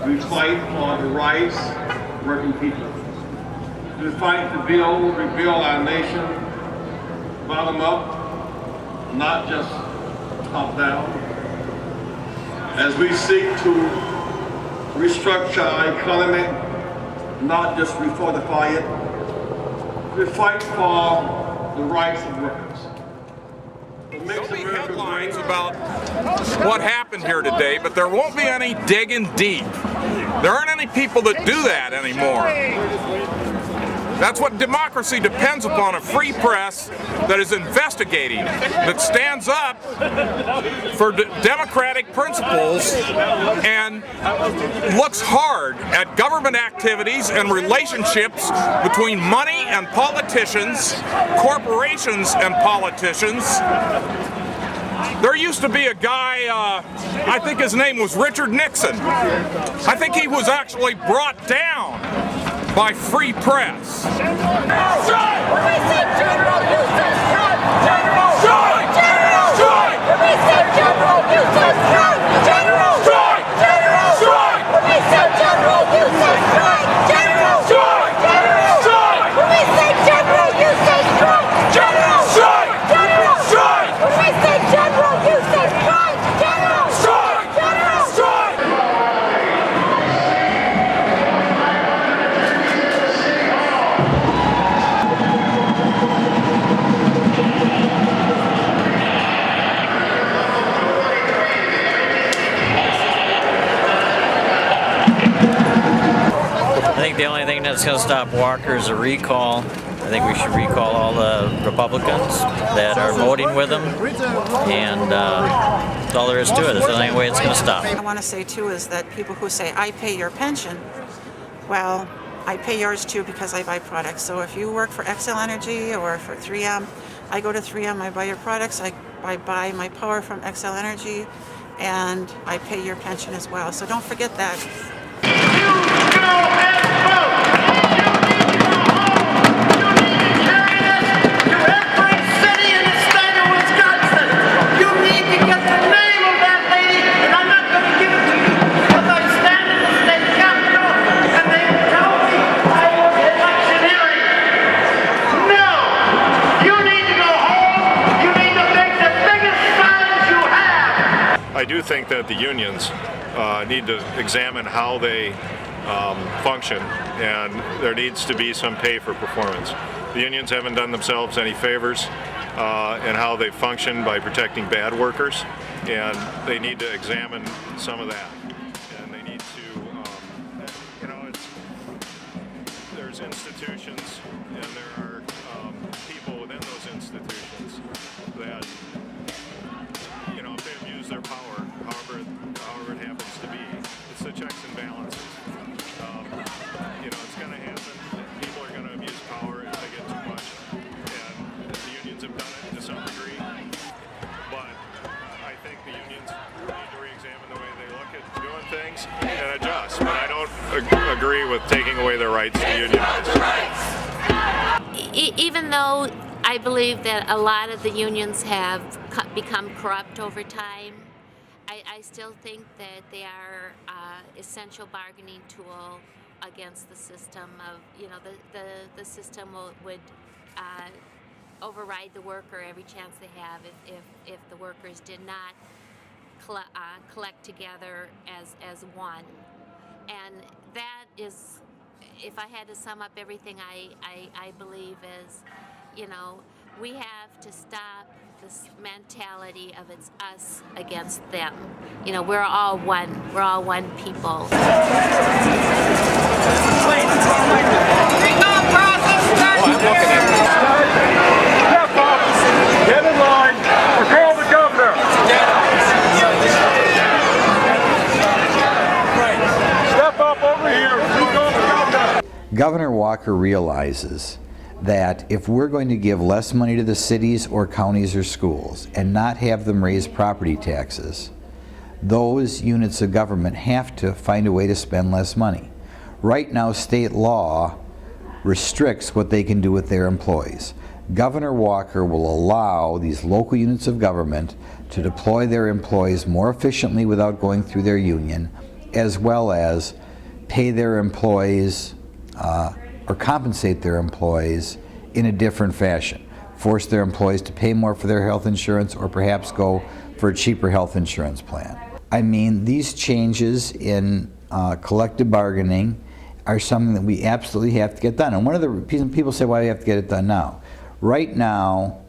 We fight for the rights of working people. We fight to rebuild our nation, bottom up, not just top down. As we seek to restructure our economy, not just refortify it, we fight for the rights of workers. There'll be headlines about what happened here today, but there won't be any digging deep. There aren't any people that do that anymore. That's what democracy depends upon, a free press that is investigating, that stands up for democratic principles and looks hard at government activities and relationships between money and politicians, corporations and politicians. There used to be a guy, I think his name was Richard Nixon. I think he was actually brought down by free press. Strike! When we say general, you say strike! General! Strike! General! Strike! When we say general, you say strike! General! Strike! General! Strike! When we say general, you say strike! General! Strike! General! Strike! When we say general, you say strike! General! Strike! General! Strike! When we say general, you say strike! General! Strike! General! Strike! I think the only thing that's going to stop Walker is a recall. I think we should recall all the Republicans that are voting with him, and that's all there is to it. It's the only way it's going to stop. I want to say too is that people who say, I pay your pension, well, I pay yours too because I buy products. So if you work for Xcel Energy or for 3M, I go to 3M, I buy your products, I buy my power from Xcel Energy, and I pay your pension as well. So don't forget that. I do think that the unions need to examine how they function, and there needs to be some pay for performance. The unions haven't done themselves any favors in how they function by protecting bad workers, and they need to examine some of that. And they need to, there's institutions, and there are people within those institutions that, if they abuse their power, however it happens to be, it's the checks and balances. It's going to happen. People are going to abuse power if they get too much, and the unions have done it to some degree. But I think the unions need to re-examine the way they look at doing things and adjust. But I don't agree with taking away their rights to unionize. Even though I believe that a lot of the unions have become corrupt over time, I still think that they are essential bargaining tool against the system of, the system would override the worker every chance they have if the workers did not collect together as one. And that is, if I had to sum up everything I believe is, we have to stop this mentality of it's us against them. We're all one. We're all one people. Get in line or call the governor. Step up over here. Call the governor. Governor Walker realizes that if we're going to give less money to the cities or counties or schools and not have them raise property taxes, those units of government have to find a way to spend less money. Right now, state law restricts what they can do with their employees. Governor Walker will allow these local units of government to deploy their employees more efficiently without going through their union as well as pay their employees or compensate their employees in a different fashion. Force their employees to pay more for their health insurance, or perhaps go for a cheaper health insurance plan. I mean, these changes in collective bargaining are something that we absolutely have to get done. And one of the reasons people say, why do we have to get it done now? Right now,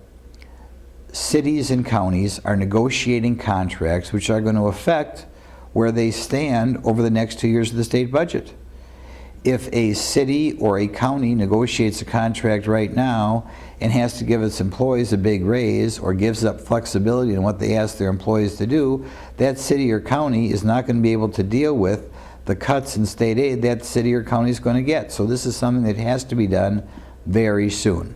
cities and counties are negotiating contracts which are going to affect where they stand over the next 2 years of the state budget. If a city or a county negotiates a contract right now and has to give its employees a big raise, or gives up flexibility in what they ask their employees to do, that city or county is not going to be able to deal with the cuts in state aid that city or county is going to get. So this is something that has to be done very soon.